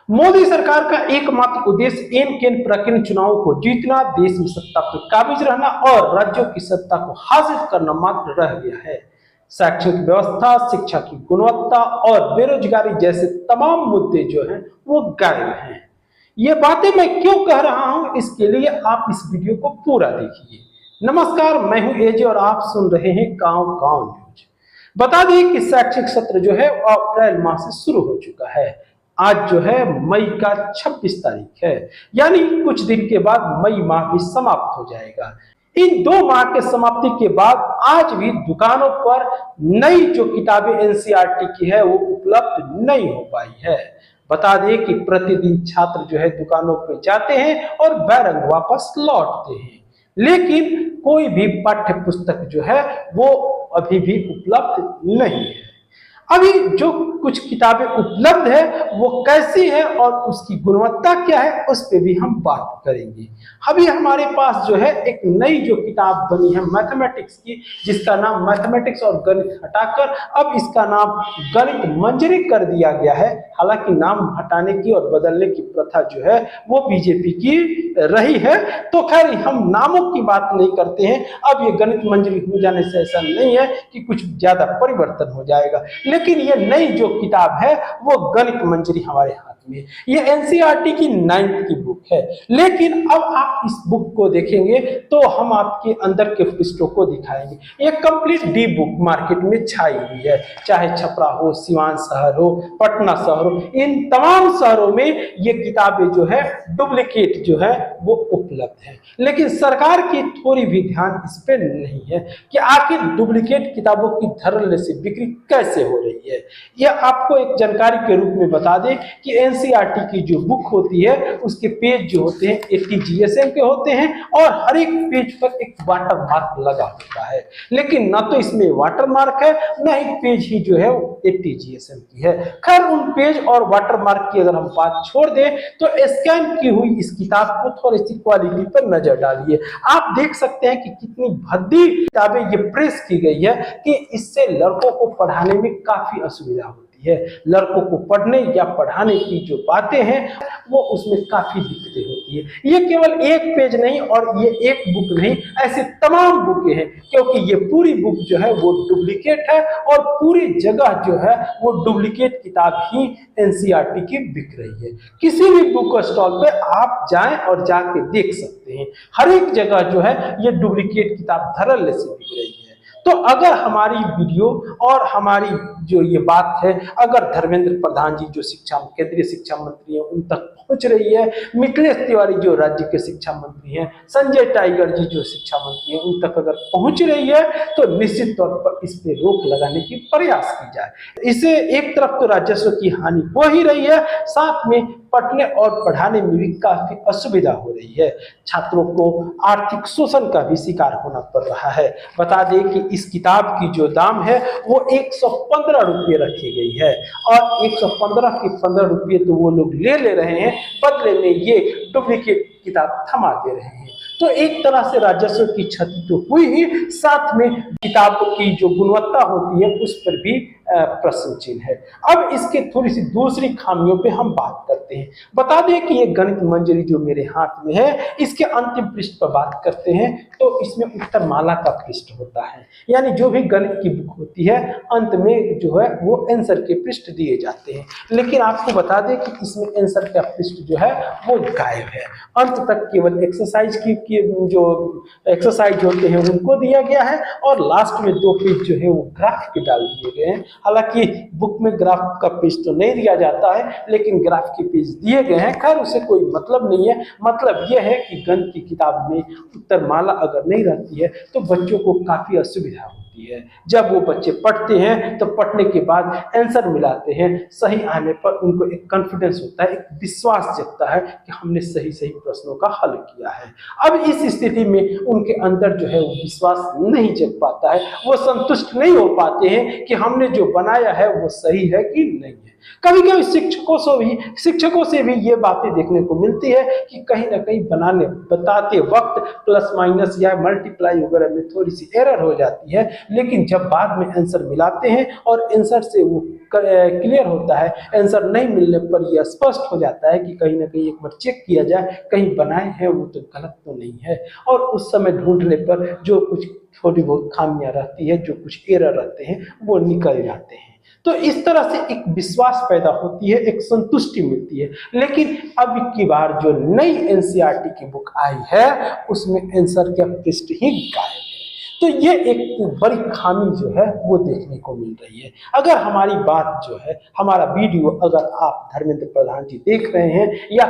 मोदी सरकार का एकमात्र उद्देश्य इन केन प्रकीर्ण चुनावों को जीतना, देश में सत्ता पर काबिज रहना और राज्यों की सत्ता को हासिल करना मात्र रह गया है। शैक्षणिक व्यवस्था, शिक्षा की गुणवत्ता और बेरोजगारी जैसे तमाम मुद्दे जो हैं वो गायब हैं। ये बातें मैं क्यों कह रहा हूं, इसके लिए आप इस वीडियो को पूरा देखिए। नमस्कार, मैं हूं एजे और आप सुन रहे हैं गांव गांव न्यूज। बता दें कि शैक्षिक सत्र जो है अप्रैल माह से शुरू हो चुका है। आज जो है मई का 26 तारीख है, यानी कुछ दिन के बाद मई माह भी समाप्त हो जाएगा। इन 2 माह के समाप्ति के बाद आज भी दुकानों पर नई जो किताबें एनसीईआरटी की है वो उपलब्ध नहीं हो पाई है। बता दें कि प्रतिदिन छात्र जो है दुकानों पर जाते हैं और बैरंग वापस लौटते हैं, लेकिन कोई भी पाठ्य पुस्तक जो है वो अभी भी उपलब्ध नहीं है। अभी जो कुछ किताबें उपलब्ध है वो कैसी है और उसकी गुणवत्ता क्या है, उस पे भी हम बात करेंगे। अभी हमारे पास जो है एक नई जो किताब बनी है मैथमेटिक्स की, जिसका नाम मैथमेटिक्स और गणित हटाकर अब इसका नाम गणित मंजरी कर दिया गया है। हालांकि नाम हटाने की और बदलने की प्रथा जो है वो बीजेपी की रही है, तो खैर हम नामों की बात नहीं करते हैं। अब ये गणित मंजरी हो जाने से ऐसा नहीं है कि कुछ ज्यादा परिवर्तन हो जाएगा, लेकिन ये नई जो किताब है वो गणित मंजरी हमारे हाथ में। ये एनसीईआरटी की 9th की बुक है, लेकिन अब आप इस बुक को देखेंगे तो हम आपके अंदर के पृष्ठों को दिखाएंगे। ये कंप्लीट डी बुक मार्केट में छाई हुई है, चाहे छपरा हो, सिवान शहर हो, पटना शहर हो, इन तमाम शहरों में ये किताबें जो है डुप्लीकेट जो है वो उपलब्ध है। लेकिन सरकार की थोड़ी भी ध्यान इस पे नहीं है कि आखिर डुप्लीकेट किताबों की धड़ल्ले से बिक्री कैसे हो रही है। यह आपको एक जानकारी के रूप में बता दें कि एनसीईआरटी की जो बुक होती है उसके पेज जो होते हैं 80 जीएसएम के होते हैं और हर एक पेज पर एक वाटर मार्क लगा होता है, लेकिन ना तो इसमें वाटर मार्क है, ना ही पेज ही जो है 80 जीएसएम की है। खैर उन पेज और वाटर मार्क की अगर हम बात छोड़ दें तो स्कैन की हुई इस किताब को थोड़ी सी क्वालिटी पर नजर डालिए। आप देख सकते हैं कि कितनी भद्दी किताबें ये प्रेस की गई है कि इससे लड़कों को पढ़ाने में काफी असुविधा होती है। लड़कों को पढ़ने या पढ़ाने की जो बातें हैं वो उसमें काफी दिक्कतें होती है। ये केवल एक पेज नहीं और ये एक बुक नहीं, ऐसे तमाम बुकें हैं, क्योंकि ये पूरी बुक जो है वो डुप्लीकेट है और पूरी जगह जो है वो डुप्लीकेट किताब ही एनसीईआरटी की बिक रही है। किसी भी बुक स्टॉल पे आप जाएं और जाके देख सकते हैं, हर एक जगह जो है ये डुप्लीकेट किताब धड़ल्ले से बिक रही है। तो अगर हमारी वीडियो और हमारी जो ये बात है अगर धर्मेंद्र प्रधान जी जो केंद्रीय शिक्षा मंत्री हैं उन तक पहुंच रही है, मिथिलेश तिवारी जो राज्य के शिक्षा मंत्री हैं, संजय टाइगर जी जो शिक्षा मंत्री हैं उन तक अगर पहुंच रही है तो निश्चित तौर पर इस पे रोक लगाने की प्रयास की जाए। इसे एक तरफ तो राजस्व की हानि हो ही रही है, साथ में पढ़ने और पढ़ाने में भी काफी असुविधा हो रही है। छात्रों को आर्थिक शोषण का भी शिकार होना पड़ रहा है। बता दें कि इस किताब की जो दाम है वो 115 रुपये रखी गई है और 115 के 15 रुपये तो वो लोग ले रहे हैं, बदले में ये डुप्लीकेट किताब थमा दे रहे हैं। तो एक तरह से राजस्व की क्षति तो हुई ही, साथ में किताबों की जो गुणवत्ता होती है उस पर भी प्रश्न चिन्ह है। अब इसके थोड़ी सी दूसरी खामियों पे हम बात करते हैं। बता दें कि ये गणित मंजरी जो मेरे हाथ में है इसके अंतिम पृष्ठ पर बात करते हैं तो इसमें उत्तरमाला का पृष्ठ होता है, यानी जो भी गणित की बुक होती है अंत में जो है वो आंसर के पृष्ठ दिए जाते हैं। लेकिन आपको बता दें कि इसमें आंसर का पृष्ठ जो है वो गायब है। अंत तक केवल एक्सरसाइज की जो एक्सरसाइज होते हैं उनको दिया गया है और लास्ट में 2 पेज जो है वो ग्राफ के डाल दिए गए हैं। हालांकि बुक में ग्राफ का पेज तो नहीं दिया जाता है, लेकिन ग्राफ के पेज दिए गए हैं। खैर उसे कोई मतलब नहीं है, मतलब यह है कि गणित की किताब में उत्तरमाला अगर नहीं रहती है तो बच्चों को काफी असुविधा होती है। जब वो बच्चे पढ़ते हैं तो पढ़ने के बाद आंसर मिलाते हैं, सही आने पर उनको एक कॉन्फिडेंस होता है, एक विश्वास जगता है कि हमने सही प्रश्नों का हल किया है। अब इस स्थिति में उनके अंदर जो है वो विश्वास नहीं जग पाता है, वो संतुष्ट नहीं हो पाते हैं कि हमने जो बनाया है वो सही है कि नहीं है। कभी कभी शिक्षकों से भी ये बातें देखने को मिलती है कि कहीं ना कहीं बताते वक्त प्लस माइनस या मल्टीप्लाई वगैरह में थोड़ी सी एरर हो जाती है, लेकिन जब बाद में आंसर मिलाते हैं और आंसर से वो क्लियर होता है, आंसर नहीं मिलने पर यह स्पष्ट हो जाता है कि कहीं ना कहीं एक बार चेक किया जाए, कहीं बनाए हैं वो तो गलत तो नहीं है। और उस समय ढूंढने पर जो कुछ थोड़ी बहुत खामियां रहती है, जो कुछ एरर रहते हैं, वो निकल जाते हैं। तो इस तरह से एक विश्वास पैदा होती है, एक संतुष्टि मिलती है। लेकिन अब की बार जो नई एनसीईआरटी की बुक आई है उसमें आंसर का पृष्ठ ही गायब है। तो ये एक बड़ी खामी जो है वो देखने को मिल रही है। अगर हमारी बात जो है, हमारा वीडियो अगर आप धर्मेंद्र प्रधान जी देख रहे हैं या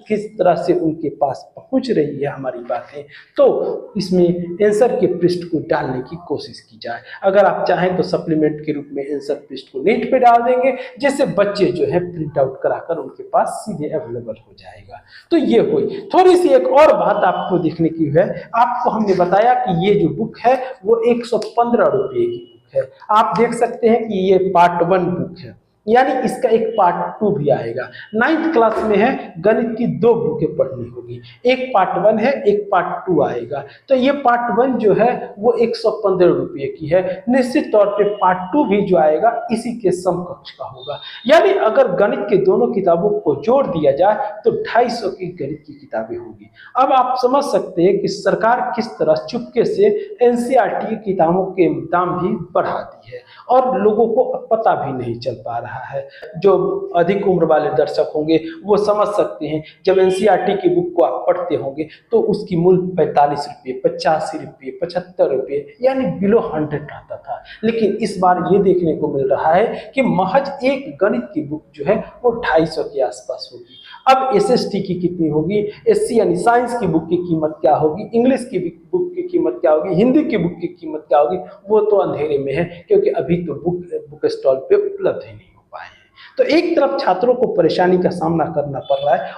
किस तरह से उनके पास पहुंच रही है हमारी बातें, तो इसमें आंसर के पृष्ठ को डालने की कोशिश की जाए। अगर आप चाहें तो सप्लीमेंट के रूप में आंसर पृष्ठ को नेट पे डाल देंगे, जिससे बच्चे जो है प्रिंट आउट कराकर उनके पास सीधे अवेलेबल हो जाएगा। तो ये हुई। थोड़ी सी एक और बात आपको देखने की है। आपको हमने बताया कि ये जो बुक है वो 115 रुपये की बुक है। आप देख सकते हैं कि ये पार्ट 1 बुक है, यानी इसका एक पार्ट 2 भी आएगा। 9th क्लास में है, गणित की 2 बुकें पढ़नी होगी, एक पार्ट 1 है, एक पार्ट 2 आएगा। तो ये पार्ट 1 जो है वो 115 रुपये की है। निश्चित तौर पे पार्ट 2 भी जो आएगा इसी के समकक्ष का होगा। यानी अगर गणित के दोनों किताबों को जोड़ दिया जाए तो 250 की गणित की किताबें होगी। अब आप समझ सकते हैं कि सरकार किस तरह चुपके से एनसीईआरटी की किताबों के दाम भी बढ़ा दी है और लोगों को पता भी नहीं चल पा रहा है। जो अधिक उम्र वाले दर्शक होंगे वो समझ सकते हैं, जब एनसीईआरटी की बुक को आप पढ़ते होंगे तो उसकी मूल्य 45 रुपये, 85 रुपये, 75 रुपये, यानी बिलो 100 रहता था। लेकिन इस बार ये देखने को मिल रहा है कि महज एक गणित की बुक जो है वो 250 के आसपास होगी। अब एसएसटी की कितनी होगी, एससी यानी साइंस की बुक की कीमत क्या होगी, इंग्लिश की बुक की कीमत क्या होगी, हिंदी की बुक की कीमत क्या होगी, वो तो अंधेरे में है, क्योंकि अभी तो बुक स्टॉल पे उपलब्ध ही नहीं हो पाए हैं। तो एक तरफ छात्रों को परेशानी का सामना करना पड़ रहा है,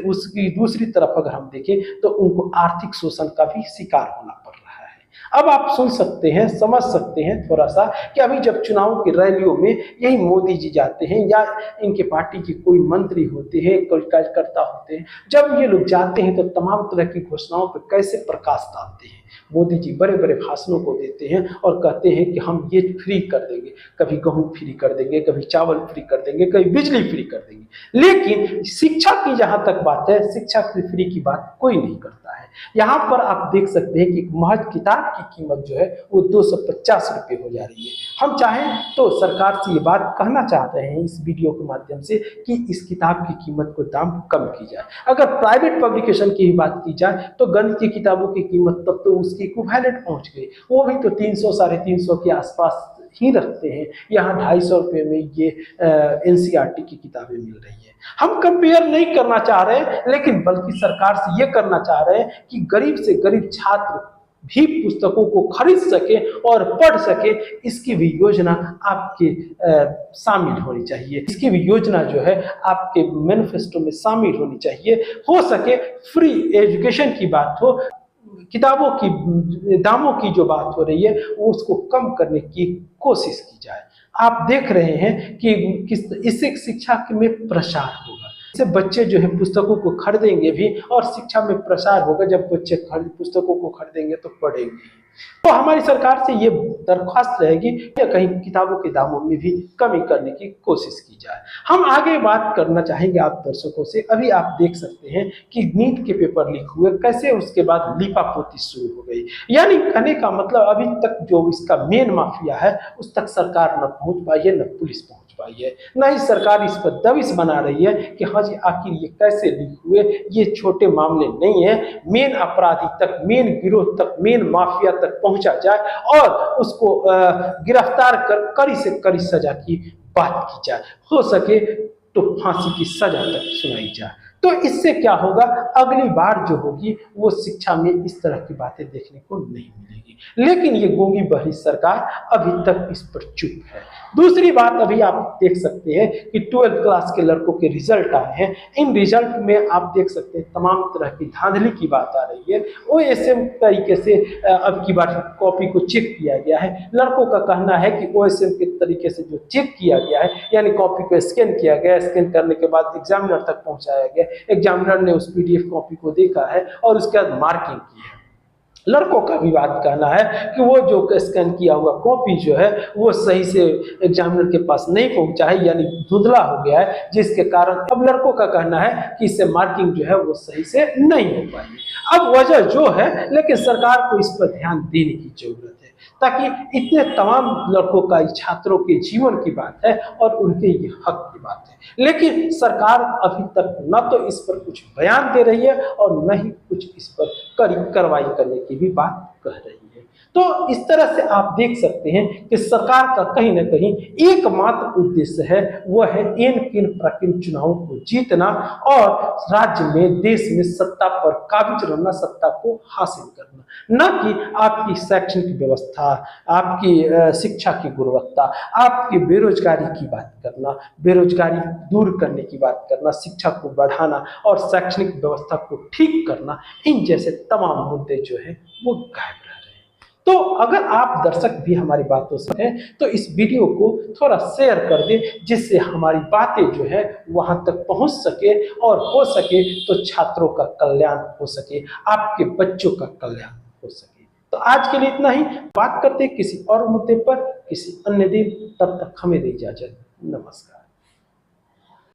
उसकी दूसरी तरफ अगर हम देखें तो उनको आर्थिक शोषण का भी शिकार होना पड़ रहा है। अब आप सुन सकते हैं, समझ सकते हैं थोड़ा सा कि अभी जब चुनाव की रैलियों में यही मोदी जी जाते हैं या इनके पार्टी के कोई मंत्री होते हैं, कोई कार्यकर्ता होते हैं, जब ये लोग जाते हैं तो तमाम तरह की घोषणाओं पर कैसे प्रकाश डालते हैं। मोदी जी बड़े बड़े भाषणों को देते हैं और कहते हैं कि हम ये फ्री कर देंगे, कभी गेहूं फ्री कर देंगे, कभी चावल फ्री कर देंगे, कभी बिजली फ्री कर देंगे। लेकिन शिक्षा की जहां तक बात है, शिक्षा की फ्री की बात कोई नहीं करता है। यहाँ पर आप देख सकते हैं कि महज किताब की कीमत जो है वो 250 रुपये हो जा रही है। हम चाहें तो सरकार से ये बात कहना चाह रहे हैं इस वीडियो के माध्यम से कि इस किताब की कीमत को दाम कम की जाए। अगर प्राइवेट पब्लिकेशन की ही बात की जाए तो गणित की किताबों की कीमत तब तो उसकी इक्विवेलेंट पहुंच गई, वो भी तो 300 साढ़े 300 के आसपास ही रखते हैं। यहाँ 250 रुपये में ये एनसीईआरटी की किताबें मिल रही है। हम कंपेयर नहीं करना चाह रहे हैं, लेकिन बल्कि सरकार से ये करना चाह रहे हैं कि गरीब से गरीब छात्र भी पुस्तकों को खरीद सके और पढ़ सके। इसकी भी योजना आपके शामिल होनी चाहिए। इसकी भी योजना जो है आपके मैनिफेस्टो में शामिल होनी चाहिए। हो सके फ्री एजुकेशन की बात हो, किताबों की दामों की जो बात हो रही है वो उसको कम करने की कोशिश की जाए। आप देख रहे हैं कि इससे शिक्षा में प्रसार होगा, इससे बच्चे जो है पुस्तकों को खरीदेंगे भी और शिक्षा में प्रसार होगा। जब बच्चे पुस्तकों को खरीदेंगे तो पढ़ेंगे। तो हमारी सरकार से ये दरख्वास्त रहेगी कि कहीं किताबों के दामों में भी कमी करने की कोशिश की जाए। हम आगे बात करना चाहेंगे आप दर्शकों से। अभी आप देख सकते हैं कि नीट के पेपर लीक हुए, कैसे उसके बाद लीपापोती शुरू हो गई। यानी कहने का मतलब अभी तक जो इसका मेन माफिया है उस तक सरकार न पहुंच पाई है, न पुलिस पहुंच पाई है, न ही सरकार इस पर दबिश बना रही है कि हाँ जी आखिर ये कैसे लीक हुए। ये छोटे मामले नहीं है, मेन अपराधी तक, मेन गिरोह तक, मेन माफिया तक पहुंचा जाए और उसको गिरफ्तार कर कड़ी से कड़ी सजा की बात की जाए, हो सके तो फांसी की सजा तक सुनाई जाए। तो इससे क्या होगा, अगली बार जो होगी वो शिक्षा में इस तरह की बातें देखने को नहीं मिलेगी। लेकिन ये गूंगी बहरी सरकार अभी तक इस पर चुप है। दूसरी बात, अभी आप देख सकते हैं कि 12th क्लास के लड़कों के रिजल्ट आए हैं। इन रिजल्ट में आप देख सकते हैं तमाम तरह की धांधली की बात आ रही है। ओएसएम तरीके से अब की बार कॉपी को चेक किया गया है। लड़कों का कहना है कि ओएसएम के तरीके से जो चेक किया गया है, यानी कॉपी को स्कैन किया गया, स्कैन करने के बाद एग्जामिनर तक पहुंचाया गया, एग्जामिनर ने उस पीडीएफ कॉपी को देखा है और उसके बाद मार्किंग की है। लड़कों का भी बात कहना है कि वो जो स्कैन किया हुआ कॉपी जो है वो सही से एग्जामिनर के पास नहीं पहुंचा है, यानी धुंधला हो गया है, जिसके कारण अब लड़कों का कहना है कि इससे मार्किंग जो है वो सही से नहीं हो पाई। अब वजह जो है, लेकिन सरकार को इस पर ध्यान देने की जरूरत है, ताकि इतने तमाम लड़कों का, छात्रों के जीवन की बात है और उनके ये हक की बात है। लेकिन सरकार अभी तक न तो इस पर कुछ बयान दे रही है और न ही कुछ इस पर कड़ी कार्रवाई करने की भी बात कह रही है। तो इस तरह से आप देख सकते हैं कि सरकार का कहीं ना कहीं एकमात्र उद्देश्य है, वो है इन किन प्रकिन चुनावों को जीतना और राज्य में, देश में सत्ता पर काबिज रहना, सत्ता को हासिल करना, न कि आपकी शैक्षणिक व्यवस्था, आपकी शिक्षा की गुणवत्ता, आपकी बेरोजगारी की बात करना, बेरोजगारी दूर करने की बात करना, शिक्षा को बढ़ाना और शैक्षणिक व्यवस्था को ठीक करना। इन जैसे तमाम मुद्दे जो है वो गायब रह रहे हैं। तो अगर आप दर्शक भी हमारी बातों से हैं तो इस वीडियो को थोड़ा शेयर कर दें, जिससे हमारी बातें जो है वहां तक पहुंच सके और हो सके तो छात्रों का कल्याण हो सके, आपके बच्चों का कल्याण हो सके। तो आज के लिए इतना ही। बात करते हैं किसी और मुद्दे पर किसी अन्य दिन। तब तक हमें दे इजाजत। नमस्कार।